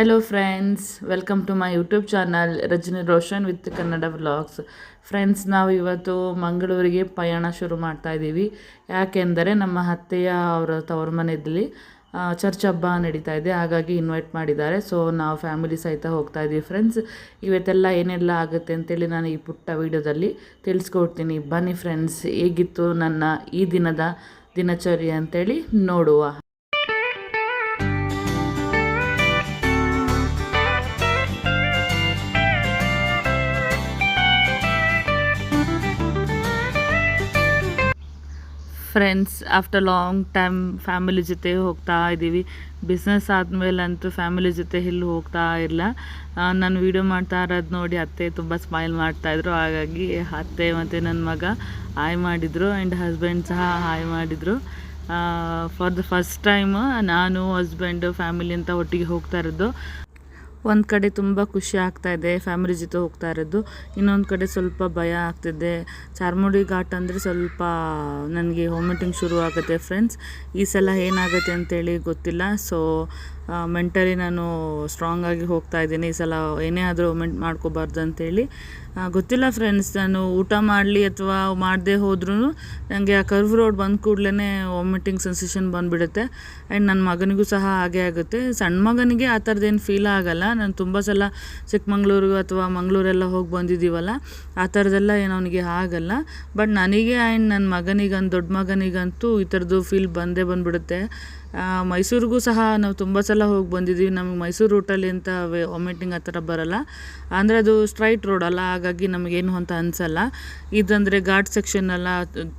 Hello friends, welcome to my YouTube channel Rajani Roshan with Kannada vlogs. Friends, ನಾವು ಇವತ್ತು ಮಂಗಳೂರಿಗೆ ಪಯಣ ಶುರು ಮಾಡ್ತಾ ಇದ್ದೀವಿ. ಯಾಕೆಂದರೆ ನಮ್ಮ ಅತ್ತೆಯ ಅವರ ತವರು ಮನೆಯಲ್ಲಿ ಚರ್ಚ್ ಹಬ್ಬ ನಡೀತಾ ಇದೆ, ಹಾಗಾಗಿ ಇನ್ವೈಟ್ ಮಾಡಿದ್ದಾರೆ. ಸೊ ನಾವು ಫ್ಯಾಮಿಲಿ ಸಹಿತ ಹೋಗ್ತಾ ಇದ್ದೀವಿ ಫ್ರೆಂಡ್ಸ್. ಇವತ್ತೆಲ್ಲ ಏನೆಲ್ಲ ಆಗುತ್ತೆ ಅಂತೇಳಿ ನಾನು ಈ ಪುಟ್ಟ ವಿಡಿಯೋದಲ್ಲಿ ತಿಳಿಸ್ಕೊಡ್ತೀನಿ. ಬನ್ನಿ ಫ್ರೆಂಡ್ಸ್, ಹೇಗಿತ್ತು ನನ್ನ ಈ ದಿನದ ದಿನಚರ್ಯ ಅಂತೇಳಿ ನೋಡುವ. Friends, after long time family ಜೊತೆ ಹೋಗ್ತಾ ಇದ್ದೀವಿ. ಬಿಸ್ನೆಸ್ ಆದಮೇಲಂತೂ ಫ್ಯಾಮಿಲಿ ಜೊತೆ ಎಲ್ಲೂ ಹೋಗ್ತಾ ಇಲ್ಲ. ನಾನು ವೀಡಿಯೋ ಮಾಡ್ತಾ ಇರೋದು ನೋಡಿ ಅತ್ತೆ ತುಂಬ ಸ್ಮೈಲ್ ಮಾಡ್ತಾಯಿದ್ರು. ಹಾಗಾಗಿ ಅತ್ತೆ ಮತ್ತು ನನ್ನ ಮಗ ಹಾಯ್ ಮಾಡಿದರು ಆ್ಯಂಡ್ ಹಸ್ಬೆಂಡ್ ಸಹ ಹಾಯ್ ಮಾಡಿದರು. ಫಾರ್ ದ ಫಸ್ಟ್ ಟೈಮ್ ನಾನು ಹಸ್ಬೆಂಡು ಫ್ಯಾಮಿಲಿ ಅಂತ ಒಟ್ಟಿಗೆ ಹೋಗ್ತಾ ಇರೋದು. ಒಂದು ಕಡೆ ತುಂಬ ಖುಷಿ ಆಗ್ತಾಯಿದೆ ಫ್ಯಾಮಿಲಿ ಜೊತೆ ಹೋಗ್ತಾ ಇರೋದು, ಇನ್ನೊಂದು ಕಡೆ ಸ್ವಲ್ಪ ಭಯ ಆಗ್ತಿದೆ. ಚಾರ್ಮುಡಿ ಘಾಟ್ ಅಂದರೆ ಸ್ವಲ್ಪ ನನಗೆ ವಾಮಿಟಿಂಗ್ ಶುರು ಆಗುತ್ತೆ ಫ್ರೆಂಡ್ಸ್. ಈ ಸಲ ಏನಾಗುತ್ತೆ ಅಂತೇಳಿ ಗೊತ್ತಿಲ್ಲ. ಸೊ ಮೆಂಟಲಿ ನಾನು ಸ್ಟ್ರಾಂಗಾಗಿ ಹೋಗ್ತಾ ಇದ್ದೀನಿ. ಈ ಸಲ ಏನೇ ಆದರೂ ವಾಮಿಟ್ ಮಾಡ್ಕೋಬಾರ್ದು ಅಂತೇಳಿ. ಗೊತ್ತಿಲ್ಲ ಫ್ರೆಂಡ್ಸ್, ನಾನು ಊಟ ಮಾಡಲಿ ಅಥವಾ ಮಾಡದೆ ಹೋದ್ರೂ ನನಗೆ ಆ ಕರ್ವ್ ರೋಡ್ ಬಂದ ಕೂಡಲೇ ವಾಮಿಟಿಂಗ್ ಸೆನ್ಸೇಷನ್ ಬಂದುಬಿಡುತ್ತೆ. ಆ್ಯಂಡ್ ನನ್ನ ಮಗನಿಗೂ ಸಹ ಹಾಗೆ ಆಗುತ್ತೆ. ಸಣ್ಣ ಮಗನಿಗೆ ಆ ಥರದ್ದೇನು ಫೀಲ್ ಆಗೋಲ್ಲ. ನಾನು ತುಂಬ ಸಲ ಚಿಕ್ಕಮಂಗ್ಳೂರು ಅಥವಾ ಮಂಗಳೂರೆಲ್ಲ ಹೋಗಿ ಬಂದಿದ್ದೀವಲ್ಲ, ಆ ಥರದ್ದೆಲ್ಲ ಏನು ಅವನಿಗೆ ಆಗಲ್ಲ. ಬಟ್ ನನಗೆ ಆ್ಯಂಡ್ ನನ್ನ ದೊಡ್ಡ ಮಗನಿಗಂತೂ ಈ ಥರದ್ದು ಫೀಲ್ ಬಂದುಬಿಡುತ್ತೆ. ಮೈಸೂರಿಗೂ ಸಹ ನಾವು ತುಂಬ ಸಲ ಹೋಗಿ ಬಂದಿದ್ದೀವಿ. ನಮಗೆ ಮೈಸೂರು ರೂಟಲ್ಲಿ ಅಂತ ವಾಮಿಟಿಂಗ್ ಆ ಥರ ಬರೋಲ್ಲ. ಅಂದರೆ ಅದು ಸ್ಟ್ರೈಟ್ ರೋಡ್ ಅಲ್ಲ, ಹಾಗಾಗಿ ನಮಗೇನು ಅಂತ ಅನಿಸಲ್ಲ. ಇದಂದರೆ ಘಾಟ್ ಸೆಕ್ಷನ್ನೆಲ್ಲ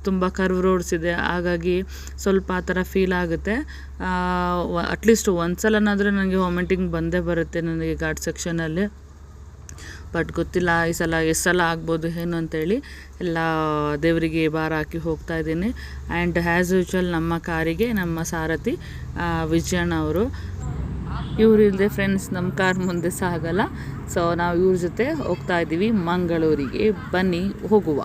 ತುಂಬ ಕರ್ವ್ ರೋಡ್ಸ್ ಇದೆ, ಹಾಗಾಗಿ ಸ್ವಲ್ಪ ಆ ಥರ ಫೀಲ್ ಆಗುತ್ತೆ. ಅಟ್ಲೀಸ್ಟ್ ಒಂದು ಸಲನಾದರೂ ನನಗೆ ವಾಮಿಟಿಂಗ್ ಬಂದೇ ಬರುತ್ತೆ ನನಗೆ ಘಾಟ್ ಸೆಕ್ಷನಲ್ಲಿ. ಬಟ್ ಗೊತ್ತಿಲ್ಲ ಈ ಸಲ ಎಷ್ಟು ಸಲ ಆಗ್ಬೋದು ಏನು ಅಂತೇಳಿ. ಎಲ್ಲ ದೇವರಿಗೆ ಭಾರ ಹಾಕಿ ಹೋಗ್ತಾ ಇದ್ದೀನಿ. ಆ್ಯಂಡ್ ಆ್ಯಸ್ ಯೂಶ್ವಲ್ ನಮ್ಮ ಕಾರಿಗೆ ನಮ್ಮ ಸಾರಥಿ ವಿಜಯಣ್ಣ ಅವರು. ಇವ್ರು ಇಲ್ಲದೆ ಫ್ರೆಂಡ್ಸ್ ನಮ್ಮ ಕಾರ್ ಮುಂದೆ ಸಾಗಲ್ಲ. ಸೊ ನಾವು ಇವ್ರ ಜೊತೆ ಹೋಗ್ತಾ ಇದ್ದೀವಿ ಮಂಗಳೂರಿಗೆ. ಬನ್ನಿ ಹೋಗುವ.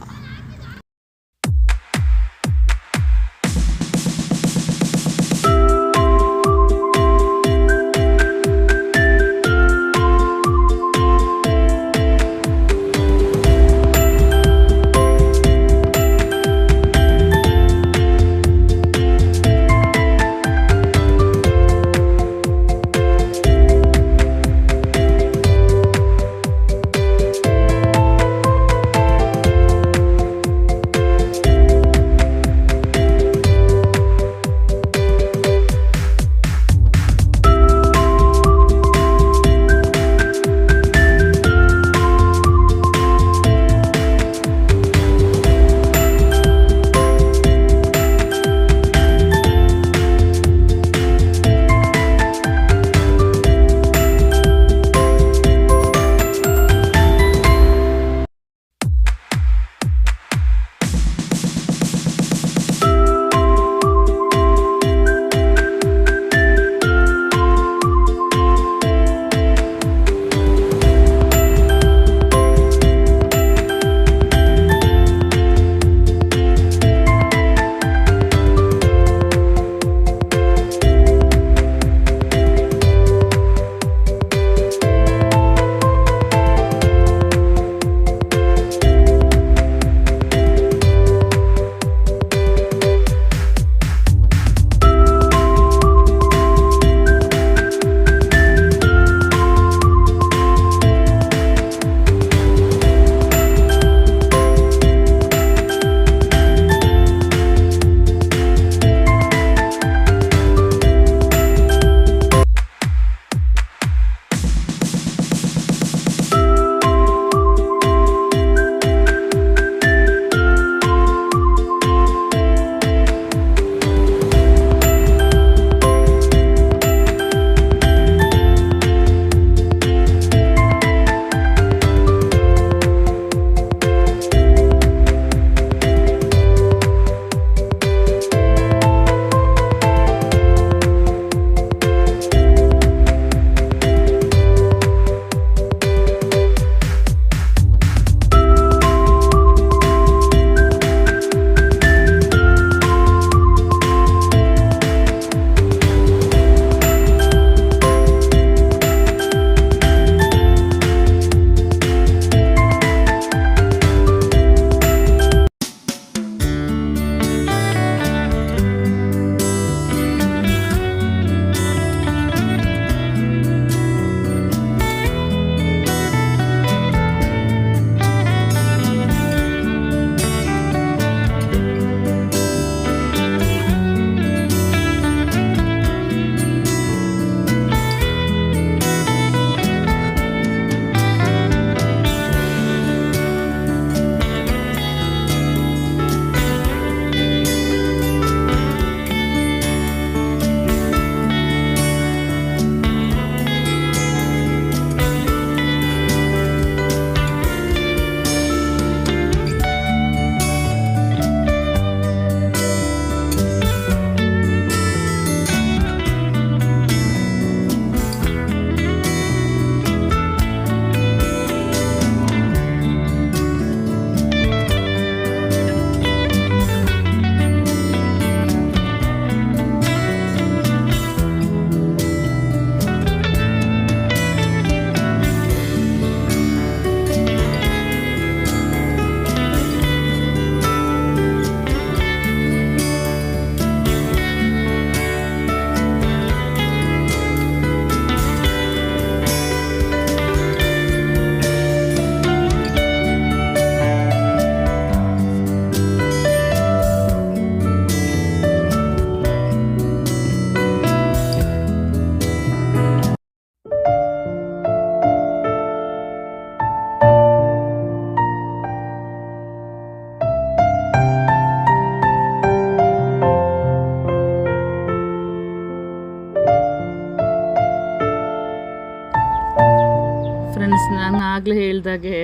ಫ್ರೆಂಡ್ಸ್, ನಾನು ಆಗಲೇ ಹೇಳ್ದಾಗೆ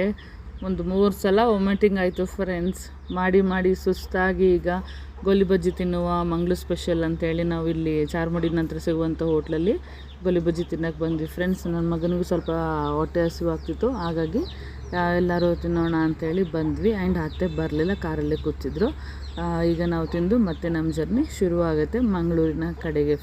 ಒಂದು 3 ಸಲ ವಾಮಿಟಿಂಗ್ ಆಯಿತು ಫ್ರೆಂಡ್ಸ್. ಮಾಡಿ ಮಾಡಿ ಸುಸ್ತಾಗಿ ಈಗ ಗೋಲಿ ಬಜ್ಜಿ ತಿನ್ನುವ ಮಂಗಳೂರು ಸ್ಪೆಷಲ್ ಅಂತೇಳಿ ನಾವು ಇಲ್ಲಿ ಚಾರ್ಮುಡಿ ನಂತರ ಸಿಗುವಂಥ ಹೋಟ್ಲಲ್ಲಿ ಗೋಲಿ ಬಜ್ಜಿ ತಿನ್ನೋಕ್ಕೆ ಬಂದ್ವಿ ಫ್ರೆಂಡ್ಸ್. ನನ್ನ ಮಗನಿಗೂ ಸ್ವಲ್ಪ ಹೊಟ್ಟೆ ಹಸಿವಾಗ್ತಿತ್ತು, ಹಾಗಾಗಿ ಎಲ್ಲರೂ ತಿನ್ನೋಣ ಅಂಥೇಳಿ ಬಂದ್ವಿ. ಆ್ಯಂಡ್ ಅತ್ತೆ ಬರಲಿಲ್ಲ, ಕಾರಲ್ಲೇ ಕೂತಿದ್ರು. ಈಗ ನಾವು ತಿಂದು ಮತ್ತೆ ನಮ್ಮ ಜರ್ನಿ ಶುರುವಾಗುತ್ತೆ ಮಂಗಳೂರಿನ ಕಡೆಗೆ.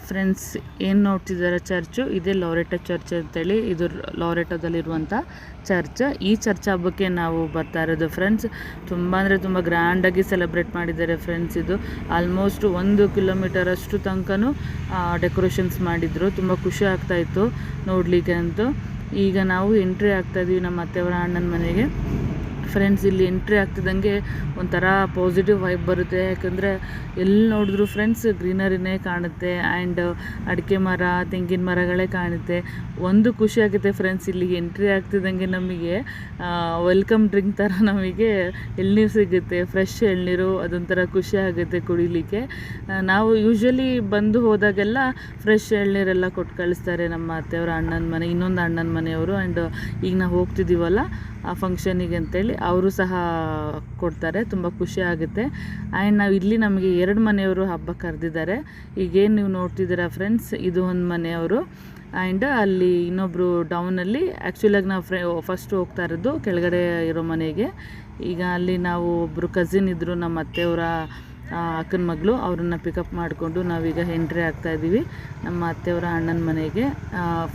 ಫ್ರೆಂಡ್ಸ್, ಏನು ನೋಡ್ತಿದ್ದಾರೆ ಚರ್ಚು, ಇದೇ ಲೋರೆಟೋ ಚರ್ಚ್ ಅಂತೇಳಿ. ಇದು ಲೋರೆಟೋದಲ್ಲಿರುವಂಥ ಚರ್ಚ್. ಈ ಚರ್ಚ್ ಹಬ್ಬಕ್ಕೆ ನಾವು ಬರ್ತಾ ಇರೋದು ಫ್ರೆಂಡ್ಸ್. ತುಂಬ ಅಂದರೆ ತುಂಬ ಗ್ರ್ಯಾಂಡಾಗಿ ಸೆಲೆಬ್ರೇಟ್ ಮಾಡಿದ್ದಾರೆ ಫ್ರೆಂಡ್ಸ್. ಇದು ಆಲ್ಮೋಸ್ಟ್ 1 ಕಿಲೋಮೀಟರ್ ಅಷ್ಟು ತನಕನೂ ಡೆಕೋರೇಷನ್ಸ್ ಮಾಡಿದರು. ತುಂಬ ಖುಷಿ ಆಗ್ತಾಯಿತ್ತು ನೋಡಲಿಕ್ಕೆ ಅಂತೂ. ಈಗ ನಾವು ಎಂಟ್ರಿ ಆಗ್ತಾಯಿದ್ವಿ ನಮ್ಮ ಅತ್ತೆಯವರ ಅಣ್ಣನ ಮನೆಗೆ ಫ್ರೆಂಡ್ಸ್. ಇಲ್ಲಿ ಎಂಟ್ರಿ ಆಗ್ತಿದ್ದಂಗೆ ಒಂಥರ ಪಾಸಿಟಿವ್ ವೈಬ್ ಬರುತ್ತೆ. ಯಾಕಂದರೆ ಎಲ್ಲಿ ನೋಡಿದ್ರು ಫ್ರೆಂಡ್ಸ್ ಗ್ರೀನರಿನೇ ಕಾಣುತ್ತೆ. ಆ್ಯಂಡ್ ಅಡಿಕೆ ಮರ, ತೆಂಗಿನ ಮರಗಳೇ ಕಾಣುತ್ತೆ. ಒಂದು ಖುಷಿ ಆಗುತ್ತೆ ಫ್ರೆಂಡ್ಸ್, ಇಲ್ಲಿಗೆ ಎಂಟ್ರಿ ಆಗ್ತಿದ್ದಂಗೆ ನಮಗೆ ವೆಲ್ಕಮ್ ಡ್ರಿಂಕ್ ಥರ ನಮಗೆ ಎಳ್ನೀರು ಸಿಗುತ್ತೆ, ಫ್ರೆಶ್ ಎಳ್ನೀರು. ಅದೊಂಥರ ಖುಷಿ ಆಗುತ್ತೆ ಕುಡಿಲಿಕ್ಕೆ. ನಾವು ಯೂಶ್ವಲಿ ಬಂದು ಹೋದಾಗೆಲ್ಲ ಫ್ರೆಶ್ ಎಳ್ನೀರೆಲ್ಲ ಕೊಟ್ಟು ಕಳಿಸ್ತಾರೆ ನಮ್ಮ ಅತ್ತೆಯವರ ಅಣ್ಣನ ಮನೆ, ಇನ್ನೊಂದು ಅಣ್ಣನ ಮನೆಯವರು. ಆ್ಯಂಡ್ ಈಗ ನಾವು ಹೋಗ್ತಿದ್ದೀವಲ್ಲ ಆ ಫಂಕ್ಷನಿಗೆ ಅಂತೇಳಿ ಅವರು ಸಹ ಕೊಡ್ತಾರೆ. ತುಂಬ ಖುಷಿ ಆಗುತ್ತೆ. ಆ್ಯಂಡ್ ನಾವು ಇಲ್ಲಿ ನಮಗೆ 2 ಮನೆಯವರು ಹಬ್ಬ ಕರೆದಿದ್ದಾರೆ. ಈಗೇನು ನೀವು ನೋಡ್ತಿದ್ದೀರಾ ಫ್ರೆಂಡ್ಸ್, ಇದು ಒಂದು ಮನೆಯವರು. ಆ್ಯಂಡ್ ಅಲ್ಲಿ ಇನ್ನೊಬ್ಬರು ಡೌನಲ್ಲಿ. ಆ್ಯಕ್ಚುಲಾಗಿ ನಾವು ಫಸ್ಟ್ ಹೋಗ್ತಾ ಇರೋದು ಕೆಳಗಡೆ ಇರೋ ಮನೆಗೆ. ಈಗ ಅಲ್ಲಿ ನಾವು ಒಬ್ಬರು ಕಸಿನ್ ಇದ್ದರು, ನಮ್ಮ ಅತ್ತೆಯವರ ಅಕ್ಕನ ಮಗಳು. ಅವ್ರನ್ನ ಪಿಕಪ್ ಮಾಡಿಕೊಂಡು ನಾವೀಗ ಎಂಟ್ರಿ ಆಗ್ತಾಯಿದ್ದೀವಿ ನಮ್ಮ ಅತ್ತೆಯವರ ಅಣ್ಣನ ಮನೆಗೆ.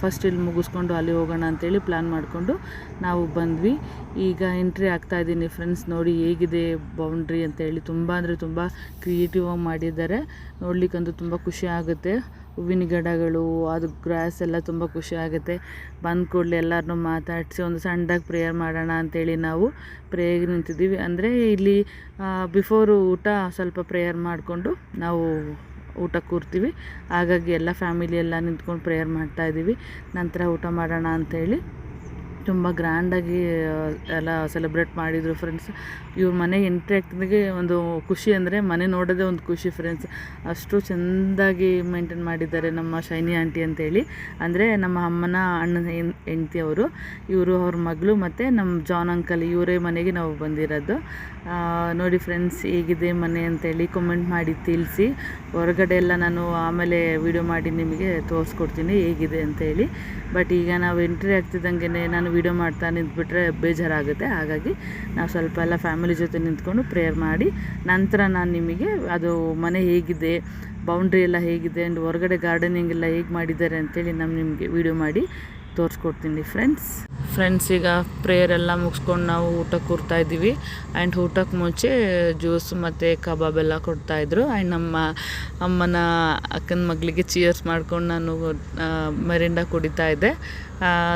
ಫಸ್ಟ್ ಇಲ್ಲಿ ಮುಗಿಸ್ಕೊಂಡು ಅಲ್ಲಿ ಹೋಗೋಣ ಅಂತೇಳಿ ಪ್ಲ್ಯಾನ್ ಮಾಡಿಕೊಂಡು ನಾವು ಬಂದ್ವಿ. ಈಗ ಎಂಟ್ರಿ ಆಗ್ತಾಯಿದ್ದೀನಿ ಫ್ರೆಂಡ್ಸ್. ನೋಡಿ ಹೇಗಿದೆ ಬೌಂಡ್ರಿ ಅಂತೇಳಿ. ತುಂಬ ಅಂದರೆ ತುಂಬ ಕ್ರಿಯೇಟಿವ್ ಆಗಿ ಮಾಡಿದ್ದಾರೆ. ನೋಡ್ಲಿಕ್ಕಂತೂ ತುಂಬ ಖುಷಿ ಆಗುತ್ತೆ. ಹೂವಿನ ಗಿಡಗಳು, ಅದು ಗ್ರಾಸ್ ಎಲ್ಲ ತುಂಬ ಖುಷಿ ಆಗುತ್ತೆ. ಬಂದ ಕೂಡಲೇ ಎಲ್ಲರನ್ನೂ ಮಾತಾಡಿಸಿ ಒಂದು ಸಣ್ಣದಾಗಿ ಪ್ರೇಯರ್ ಮಾಡೋಣ ಅಂಥೇಳಿ ನಾವು ಪ್ರೇಯರ್ಗೆ ನಿಂತಿದ್ದೀವಿ. ಅಂದರೆ ಇಲ್ಲಿ ಬಿಫೋರು ಊಟ ಸ್ವಲ್ಪ ಪ್ರೇಯರ್ ಮಾಡಿಕೊಂಡು ನಾವು ಊಟಕ್ಕೆ ಕೂರ್ತೀವಿ. ಹಾಗಾಗಿ ಎಲ್ಲ ಫ್ಯಾಮಿಲಿ ಎಲ್ಲ ನಿಂತ್ಕೊಂಡು ಪ್ರೇಯರ್ ಮಾಡ್ತಾಯಿದ್ದೀವಿ. ನಂತರ ಊಟ ಮಾಡೋಣ ಅಂಥೇಳಿ ತುಂಬ ಗ್ರ್ಯಾಂಡಾಗಿ ಎಲ್ಲ ಸೆಲೆಬ್ರೇಟ್ ಮಾಡಿದರು ಫ್ರೆಂಡ್ಸ್. ಇವ್ರ ಮನೆ ಎಂಟ್ರಿ ಆಗ್ತಿದ್ದಾಗೆ ಒಂದು ಖುಷಿ, ಅಂದರೆ ಮನೆ ನೋಡೋದೇ ಒಂದು ಖುಷಿ ಫ್ರೆಂಡ್ಸ್. ಅಷ್ಟು ಚೆಂದಾಗಿ ಮೇಂಟೈನ್ ಮಾಡಿದ್ದಾರೆ ನಮ್ಮ ಶೈನಿ ಆಂಟಿ ಅಂತೇಳಿ. ಅಂದರೆ ನಮ್ಮ ಅಮ್ಮನ ಅಣ್ಣನ ಹೆಂಡ್ತಿ ಅವರು. ಇವರು ಅವ್ರ ಮಗಳು ಮತ್ತು ನಮ್ಮ ಜಾನ್ ಅಂಕಲ್, ಇವರೇ ಮನೆಗೆ ನಾವು ಬಂದಿರೋದು. ನೋಡಿ ಫ್ರೆಂಡ್ಸ್ ಹೇಗಿದೆ ಮನೆ ಅಂತೇಳಿ ಕಮೆಂಟ್ ಮಾಡಿ ತಿಳಿಸಿ. ಹೊರಗಡೆ ಎಲ್ಲ ನಾನು ಆಮೇಲೆ ವಿಡಿಯೋ ಮಾಡಿ ನಿಮಗೆ ತೋರಿಸ್ಕೊಡ್ತೀನಿ ಹೇಗಿದೆ ಅಂತೇಳಿ. ಬಟ್ ಈಗ ನಾವು ಎಂಟ್ರಿ ಆಗ್ತಿದ್ದಂಗೆ ನಾನು ವಿಡಿಯೋ ಮಾಡ್ತಾ ನಿಂತ್ಬಿಟ್ರೆ ಬೇಜಾರಾಗುತ್ತೆ. ಹಾಗಾಗಿ ನಾವು ಸ್ವಲ್ಪ ಎಲ್ಲ ಫ್ಯಾಮಿಲಿ ಜೊತೆ ನಿಂತ್ಕೊಂಡು ಪ್ರೇಯರ್ ಮಾಡಿ ನಂತರ ನಾನು ನಿಮಗೆ ಅದು ಮನೆ ಹೇಗಿದೆ, ಬೌಂಡ್ರಿ ಎಲ್ಲ ಹೇಗಿದೆ, ಆ್ಯಂಡ್ ಹೊರಗಡೆ ಗಾರ್ಡನಿಂಗ್ ಎಲ್ಲ ಹೇಗೆ ಮಾಡಿದ್ದಾರೆ ಅಂತೇಳಿ ನಾನು ನಿಮಗೆ ವಿಡಿಯೋ ಮಾಡಿ ತೋರಿಸ್ಕೊಡ್ತೀನಿ ಫ್ರೆಂಡ್ಸ್. ಈಗ ಪ್ರೇಯರ್ ಎಲ್ಲ ಮುಗಿಸ್ಕೊಂಡು ನಾವು ಊಟಕ್ಕೆ ಕೂರ್ತಾಯಿದ್ದೀವಿ. ಆ್ಯಂಡ್ ಊಟಕ್ಕೆ ಮುಂಚೆ ಜ್ಯೂಸ್ ಮತ್ತು ಕಬಾಬ್ ಎಲ್ಲ ಕೊಡ್ತಾಯಿದ್ರು. ಆ್ಯಂಡ್ ನಮ್ಮ ಅಮ್ಮನ ಅಕ್ಕನ ಮಗಳಿಗೆ ಚೀಯರ್ಸ್ ಮಾಡ್ಕೊಂಡು ನಾನು ಮೆರಿಂಡ ಕುಡಿತಾ ಇದ್ದೆ.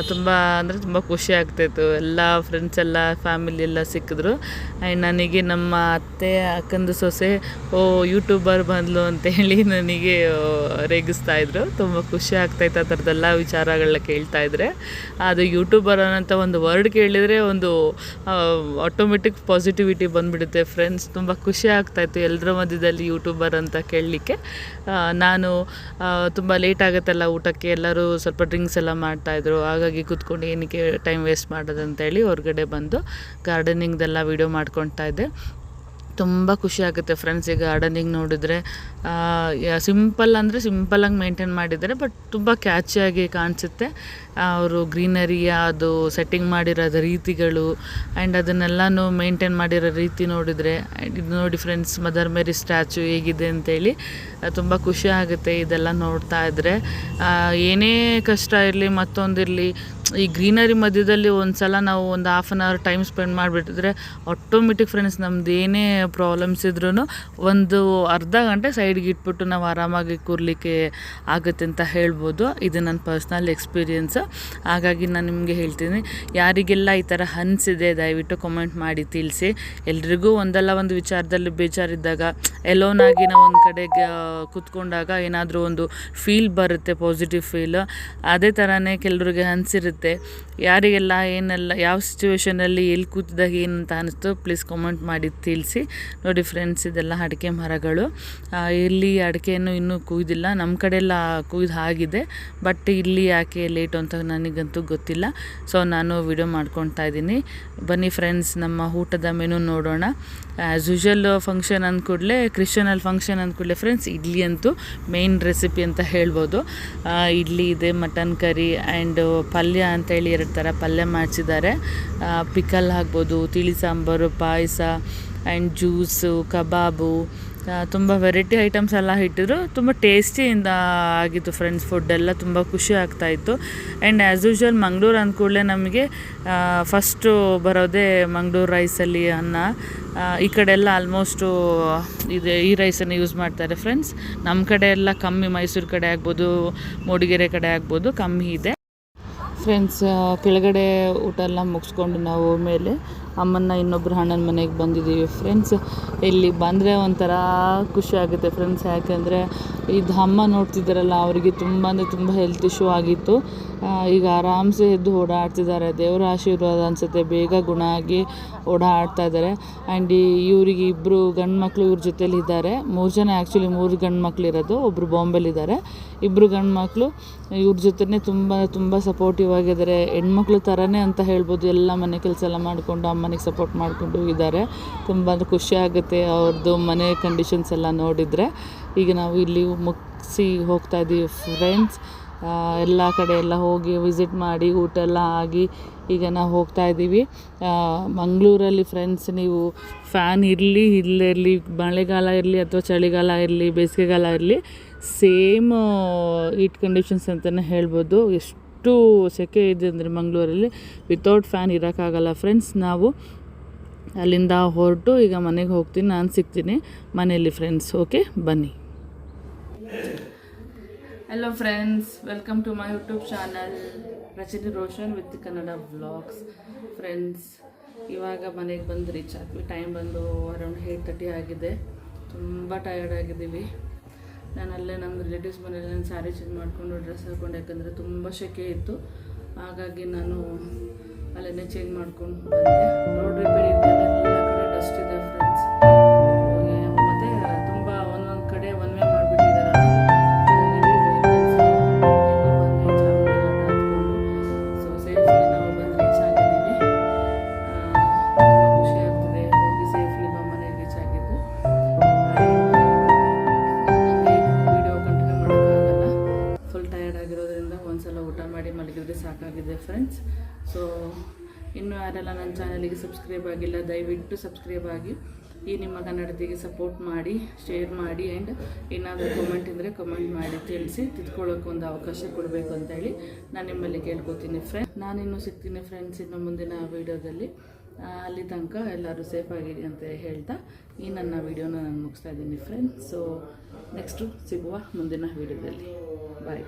ತುಂಬ ಅಂದರೆ ತುಂಬ ಖುಷಿ ಆಗ್ತಾಯಿತ್ತು. ಎಲ್ಲ ಫ್ರೆಂಡ್ಸ್ ಎಲ್ಲ ಫ್ಯಾಮಿಲಿ ಎಲ್ಲ ಸಿಕ್ಕಿದ್ರು. ಆ್ಯಂಡ್ ನನಗೆ ನಮ್ಮ ಅತ್ತೆ ಅಕ್ಕಂದು ಸೊಸೆ ಯೂಟ್ಯೂಬರ್ ಬಂದ್ಲು ಅಂತೇಳಿ ನನಗೆ ರೇಗಿಸ್ತಾಯಿದ್ರು. ತುಂಬ ಖುಷಿ ಆಗ್ತಾಯಿತ್ತು ಆ ಥರದ್ದೆಲ್ಲ ವಿಚಾರಗಳನ್ನ ಕೇಳ್ತಾಯಿದ್ರೆ. ಅದು ಯೂಟ್ಯೂಬರ್ ಅನ್ನೋಂಥ ಒಂದು ವರ್ಡ್ ಕೇಳಿದರೆ ಒಂದು ಆಟೋಮೆಟಿಕ್ ಪಾಸಿಟಿವಿಟಿ ಬಂದುಬಿಡುತ್ತೆ ಫ್ರೆಂಡ್ಸ್. ತುಂಬ ಖುಷಿ ಆಗ್ತಾಯಿತ್ತು ಎಲ್ಲರ ಮಧ್ಯದಲ್ಲಿ ಯೂಟ್ಯೂಬರ್ ಅಂತ ಕೇಳಲಿಕ್ಕೆ. ನಾನು ತುಂಬ ಲೇಟ್ ಆಗುತ್ತಲ್ಲ ಊಟಕ್ಕೆ, ಎಲ್ಲರೂ ಸ್ವಲ್ಪ ಡ್ರಿಂಕ್ಸ್ ಎಲ್ಲ ಮಾಡ್ತಾಯಿದ್ರು. ಹಾಗಾಗಿ ಕೂತ್ಕೊಂಡು ಏನಕ್ಕೆ ಟೈಮ್ ವೇಸ್ಟ್ ಮಾಡೋದು ಅಂತೇಳಿ ಹೊರಗಡೆ ಬಂದು ಗಾರ್ಡನಿಂಗ್ದೆಲ್ಲ ವೀಡಿಯೋ ಮಾಡ್ಕೊತಾ ಇದ್ದೆ. ತುಂಬ ಖುಷಿ ಆಗುತ್ತೆ ಫ್ರೆಂಡ್ಸ್. ಈಗ ಗಾರ್ಡನಿಂಗ್ ನೋಡಿದ್ರೆ ಸಿಂಪಲ್ ಅಂದರೆ ಸಿಂಪಲ್ಲಾಗಿ ಮೇಂಟೈನ್ ಮಾಡಿದ್ದಾರೆ, ಬಟ್ ತುಂಬ ಕ್ಯಾಚಿಯಾಗಿ ಕಾಣಿಸುತ್ತೆ. ಅವರು ಗ್ರೀನರಿ, ಅದು ಸೆಟ್ಟಿಂಗ್ ಮಾಡಿರೋದು ರೀತಿಗಳು, ಆ್ಯಂಡ್ ಅದನ್ನೆಲ್ಲನೂ ಮೇಂಟೈನ್ ಮಾಡಿರೋ ರೀತಿ ನೋಡಿದರೆ, ಇದು ನೋಡಿ ಫ್ರೆಂಡ್ಸ್ ಮದರ್ ಮೇರಿ ಸ್ಟ್ಯಾಚು ಹೇಗಿದೆ ಅಂತೇಳಿ ತುಂಬ ಖುಷಿ ಆಗುತ್ತೆ ಇದೆಲ್ಲ ನೋಡ್ತಾ ಇದ್ದರೆ. ಏನೇ ಕಷ್ಟ ಇರಲಿ ಮತ್ತೊಂದಿರಲಿ, ಈ ಗ್ರೀನರಿ ಮಧ್ಯದಲ್ಲಿ ಒಂದು ಸಲ ನಾವು ಒಂದು 1/2 hour ಟೈಮ್ ಸ್ಪೆಂಡ್ ಮಾಡಿಬಿಟ್ಟಿದ್ರೆ ಆಟೋಮೆಟಿಕ್ ಫ್ರೆಂಡ್ಸ್ ನಮ್ದು ಏನೇ ಪ್ರಾಬ್ಲಮ್ಸ್ ಇದ್ರೂ ಒಂದು ಅರ್ಧ ಗಂಟೆ ಸೈಡ್ಗೆ ಇಟ್ಬಿಟ್ಟು ನಾವು ಆರಾಮಾಗಿ ಕೂರಲಿಕ್ಕೆ ಆಗುತ್ತೆ ಅಂತ ಹೇಳ್ಬೋದು. ಇದು ನನ್ನ ಪರ್ಸ್ನಲ್ ಎಕ್ಸ್ಪೀರಿಯೆನ್ಸ್. ಹಾಗಾಗಿ ನಾನು ನಿಮಗೆ ಹೇಳ್ತೀನಿ, ಯಾರಿಗೆಲ್ಲ ಈ ಥರ ಅನಿಸಿದೆ ದಯವಿಟ್ಟು ಕಮೆಂಟ್ ಮಾಡಿ ತಿಳಿಸಿ. ಎಲ್ರಿಗೂ ಒಂದಲ್ಲ ಒಂದು ವಿಚಾರದಲ್ಲಿ ಬೇಜಾರಿದ್ದಾಗ ಎಲೋನಾಗಿ ನಾವು ಒಂದು ಕಡೆಗೆ ಕೂತ್ಕೊಂಡಾಗ ಏನಾದರೂ ಒಂದು ಫೀಲ್ ಬರುತ್ತೆ, ಪಾಸಿಟಿವ್ ಫೀಲ್. ಅದೇ ಥರನೇ ಕೆಲವ್ರಿಗೆ ಅನಿಸಿರುತ್ತೆ. ಯಾರಿಗೆಲ್ಲ ಏನೆಲ್ಲ ಯಾವ ಸಿಚುವೇಷನಲ್ಲಿ ಎಲ್ಲಿ ಕೂತಿದಾಗ ಏನಂತ ಅನಿಸ್ತು ಪ್ಲೀಸ್ ಕಮೆಂಟ್ ಮಾಡಿ ತಿಳಿಸಿ. ನೋಡಿ ಫ್ರೆಂಡ್ಸ್, ಇದೆಲ್ಲ ಅಡಿಕೆ ಮರಗಳು. ಇಲ್ಲಿ ಅಡಿಕೆಯನ್ನು ಇನ್ನೂ ಕುಯ್ದಿಲ್ಲ, ನಮ್ಮ ಕಡೆ ಎಲ್ಲ ಕುಯ್ದು ಆಗಿದೆ. ಬಟ್ ಇಲ್ಲಿ ಯಾಕೆ ಲೇಟು ಅಂತ ನನಗಂತೂ ಗೊತ್ತಿಲ್ಲ. ಸೊ ನಾನು ವಿಡಿಯೋ ಮಾಡ್ಕೊತಾ ಇದ್ದೀನಿ. ಬನ್ನಿ ಫ್ರೆಂಡ್ಸ್, ನಮ್ಮ ಊಟದ ಮೆನು ನೋಡೋಣ. ಆ್ಯಸ್ ಯೂಶುವಲ್ ಫಂಕ್ಷನ್ ಅಂದ್ಕೂಡಲೇ, ಕ್ರಿಶ್ಚಿಯನಲ್ಲಿ ಫಂಕ್ಷನ್ ಅಂದ್ಕೂಡಲೇ ಫ್ರೆಂಡ್ಸ್, ಇಡ್ಲಿ ಅಂತೂ ಮೇನ್ ರೆಸಿಪಿ ಅಂತ ಹೇಳ್ಬೋದು. ಇಡ್ಲಿ ಇದೆ, ಮಟನ್ ಕರಿ ಆ್ಯಂಡ್ ಪಲ್ಯ ಅಂತೇಳಿ 2 ಥರ ಪಲ್ಯ ಮಾಡಿಸಿದ್ದಾರೆ. ಪಿಕಲ್ ಆಗ್ಬೋದು, ತಿಳಿ ಸಾಂಬಾರು, ಪಾಯಸ ಆ್ಯಂಡ್ ಜ್ಯೂಸು, ಕಬಾಬು, ತುಂಬ ವೆರೈಟಿ ಐಟಮ್ಸ್ ಎಲ್ಲ ಇಟ್ಟಿದ್ರು. ತುಂಬ ಟೇಸ್ಟಿಯಿಂದ ಆಗಿತ್ತು ಫ್ರೆಂಡ್ಸ್. ಫುಡ್ಡೆಲ್ಲ ತುಂಬ ಖುಷಿ ಆಗ್ತಾಯಿತ್ತು. ಆ್ಯಂಡ್ ಆ್ಯಸ್ ಯೂಶ್ವಲ್ ಮಂಗಳೂರು ಅಂದ್ಕೂಡಲೇ ನಮಗೆ ಫಸ್ಟು ಬರೋದೇ ಮಂಗಳೂರು ರೈಸಲ್ಲಿ ಅನ್ನ. ಈ ಕಡೆ ಎಲ್ಲ ಆಲ್ಮೋಸ್ಟು ಇದೆ ಈ ರೈಸನ್ನು ಯೂಸ್ ಮಾಡ್ತಾರೆ ಫ್ರೆಂಡ್ಸ್. ನಮ್ಮ ಕಡೆ ಎಲ್ಲ ಕಮ್ಮಿ, ಮೈಸೂರು ಕಡೆ ಆಗ್ಬೋದು, ಮೂಡಿಗೆರೆ ಕಡೆ ಆಗ್ಬೋದು, ಕಮ್ಮಿ ಇದೆ ಫ್ರೆಂಡ್ಸ್. ಕೆಳಗಡೆ ಊಟ ಎಲ್ಲ ಮುಗಿಸ್ಕೊಂಡು ನಾವು ಮೇಲೆ ಅಮ್ಮನ ಇನ್ನೊಬ್ಬರು ಅಣ್ಣನ ಮನೆಗೆ ಬಂದಿದ್ದೀವಿ ಫ್ರೆಂಡ್ಸ್. ಇಲ್ಲಿ ಬಂದರೆ ಒಂಥರ ಖುಷಿ ಆಗುತ್ತೆ ಫ್ರೆಂಡ್ಸ್. ಯಾಕೆಂದರೆ ಇದು ಅಮ್ಮ ನೋಡ್ತಿದ್ದಾರಲ್ಲ, ಅವರಿಗೆ ತುಂಬ ಅಂದರೆ ತುಂಬ ಹೆಲ್ತ್ ಇಶ್ಯೂ ಆಗಿತ್ತು. ಈಗ ಆರಾಮ್ಸೆ ಎದ್ದು ಓಡಾಡ್ತಿದ್ದಾರೆ. ದೇವರ ಆಶೀರ್ವಾದ ಅನಿಸುತ್ತೆ, ಬೇಗ ಗುಣ ಆಗಿ ಓಡಾಡ್ತಾ ಇದ್ದಾರೆ. ಆ್ಯಂಡ್ ಇವರಿಗೆ 2 ಗಂಡು ಮಕ್ಕಳು ಇವ್ರ ಜೊತೇಲಿ ಇದ್ದಾರೆ. 3 ಜನ ಆ್ಯಕ್ಚುಲಿ 3 ಗಂಡು ಮಕ್ಕಳು ಇರೋದು. ಒಬ್ಬರು ಬಾಂಬೆಲಿದ್ದಾರೆ, 2 ಗಂಡು ಮಕ್ಕಳು ಇವ್ರ ಜೊತೆ ತುಂಬ ಸಪೋರ್ಟಿವ್ ಆಗಿದ್ದಾರೆ. ಹೆಣ್ಮಕ್ಳು ಥರನೇ ಅಂತ ಹೇಳ್ಬೋದು. ಎಲ್ಲ ಮನೆ ಕೆಲಸ ಎಲ್ಲ ಮಾಡಿಕೊಂಡು ಅಮ್ಮನಿಗೆ ಸಪೋರ್ಟ್ ಮಾಡಿಕೊಂಡು ಇದ್ದಾರೆ. ತುಂಬ ಖುಷಿ ಆಗುತ್ತೆ ಅವ್ರದ್ದು ಮನೆ ಕಂಡೀಷನ್ಸ್ ಎಲ್ಲ ನೋಡಿದರೆ. ಈಗ ನಾವು ಇಲ್ಲಿ ಮುಗಿಸಿ ಹೋಗ್ತಾ ಇದ್ದೀವಿ ಫ್ರೆಂಡ್ಸ್. ಎಲ್ಲ ಕಡೆ ಎಲ್ಲ ಹೋಗಿ ವಿಸಿಟ್ ಮಾಡಿ ಊಟ ಎಲ್ಲ ಆಗಿ ಈಗ ನಾವು ಹೋಗ್ತಾ ಇದ್ದೀವಿ. ಮಂಗಳೂರಲ್ಲಿ ಫ್ರೆಂಡ್ಸ್, ನೀವು ಫ್ಯಾನ್ ಇರಲಿ ಇಲ್ಲದಿರಲಿ, ಮಳೆಗಾಲ ಇರಲಿ ಅಥವಾ ಚಳಿಗಾಲ ಇರಲಿ, ಬೇಸಿಗೆಗಾಲ ಇರಲಿ, ಸೇಮ್ ಹೀಟ್ ಕಂಡೀಷನ್ಸ್ ಅಂತಲೇ ಹೇಳ್ಬೋದು. ಎಷ್ಟು ಸೆಕೆ ಇದೆ ಅಂದರೆ ಮಂಗಳೂರಲ್ಲಿ ವಿತೌಟ್ ಫ್ಯಾನ್ ಇರೋಕ್ಕಾಗಲ್ಲ ಫ್ರೆಂಡ್ಸ್. ನಾವು ಅಲ್ಲಿಂದ ಹೊರಟು ಈಗ ಮನೆಗೆ ಹೋಗ್ತೀನಿ. ನಾನು ಸಿಗ್ತೀನಿ ಮನೆಯಲ್ಲಿ ಫ್ರೆಂಡ್ಸ್. ಓಕೆ, ಬನ್ನಿ. Hello friends, welcome to my YouTube channel Rajani Roshan with Kannada vlogs. Friends, ಇವಾಗ ಮನೆಗೆ ಬಂದು ರೀಚ್ ಆದ್ವಿ. ಟೈಮ್ ಬಂದು ಅರೌಂಡ್ 8:30 ಆಗಿದೆ. ತುಂಬ ಟಯರ್ಡ್ ಆಗಿದ್ದೀವಿ. ನಾನಲ್ಲೇ ನಮ್ಮ ರಿಲೇಟಿವ್ಸ್ ಮನೇಲಿ ನಾನು ಸ್ಯಾರಿ ಚೇಂಜ್ ಮಾಡಿಕೊಂಡು ಡ್ರೆಸ್ ಹಾಕ್ಕೊಂಡು, ಯಾಕಂದರೆ ತುಂಬ ಸೆಕೆ ಇತ್ತು. ಹಾಗಾಗಿ ನಾನು ಅಲ್ಲೇ ಚೇಂಜ್ ಮಾಡ್ಕೊಂಡು ಬಂದೆ. ರೋಡ್ ರಿಪೇರಿ ಇದ್ದಲ್ಲ, ಎಲ್ಲ ಕಡೆ ಡಸ್ಟ್ ಇದೆ ಫ್ರೆಂಡ್ಸ್. ಮತ್ತು ತುಂಬ ಒಂದೊಂದು ಕಡೆ ಒನ್ ವೇ ಮಾಡಿಬಿಟ್ಟಿದ್ದಾರೆ. ಸೊ ಸೇಫ್ಲಿ ನಾವು ಬಂದು ರೀಚ್ ಆಗಿದ್ದೀವಿ. ತುಂಬ ಖುಷಿ ಆಗ್ತದೆ ಹೋಗಿ ಸೇಫ್ಲಿ ಮನೆಗೆ ರೀಚ್ ಆಗಿದ್ದು. ವಿಡಿಯೋ ಕಂಟಿನ್ಯೂ ಮಾಡೋಕ್ಕಾಗಲ್ಲ, ಫುಲ್ ಟಯರ್ಡ್ ಆಗಿರೋದ್ರಿಂದ ಒಂದ್ಸಲ ಊಟ ಮಾಡಿ ಮಲಗಿದ್ರೆ ಸಾಕಾಗಿದೆ ಫ್ರೆಂಡ್ಸ್. ಸೊ ಇನ್ನೂ ಯಾರೆಲ್ಲ ನನ್ನ ಚಾನಲಿಗೆ ಸಬ್ಸ್ಕ್ರೈಬ್ ಆಗಿಲ್ಲ, ದಯವಿಟ್ಟು ಸಬ್ಸ್ಕ್ರೈಬ್ ಆಗಿ ಈ ನಿಮ್ಮ ಕನ್ನಡತಿಗೆ ಸಪೋರ್ಟ್ ಮಾಡಿ, ಶೇರ್ ಮಾಡಿ. ಆ್ಯಂಡ್ ಏನಾದರೂ ಕಮೆಂಟ್ ಇದ್ದರೆ ಕಮೆಂಟ್ ಮಾಡಿ ತಿಳಿಸಿ, ತಿದ್ಕೊಳ್ಳೋಕೆ ಒಂದು ಅವಕಾಶ ಕೊಡಬೇಕು ಅಂತೇಳಿ ನಾನು ನಿಮ್ಮಲ್ಲಿ ಕೇಳ್ಕೊತೀನಿ ಫ್ರೆಂಡ್ಸ್. ನಾನಿನ್ನೂ ಸಿಗ್ತೀನಿ ಫ್ರೆಂಡ್ಸ್ ಇನ್ನು ಮುಂದಿನ ವೀಡಿಯೋದಲ್ಲಿ. ಅಲ್ಲಿ ತನಕ ಎಲ್ಲರೂ ಸೇಫಾಗಿರಿ ಅಂತ ಹೇಳ್ತಾ ಈ ನನ್ನ ವೀಡಿಯೋನ ನಾನು ಮುಗಿಸ್ತಾ ಇದ್ದೀನಿ ಫ್ರೆಂಡ್ಸ್. ಸೊ ನೆಕ್ಸ್ಟು ಸಿಗುವ ಮುಂದಿನ ವೀಡಿಯೋದಲ್ಲಿ. ಬಾಯ್.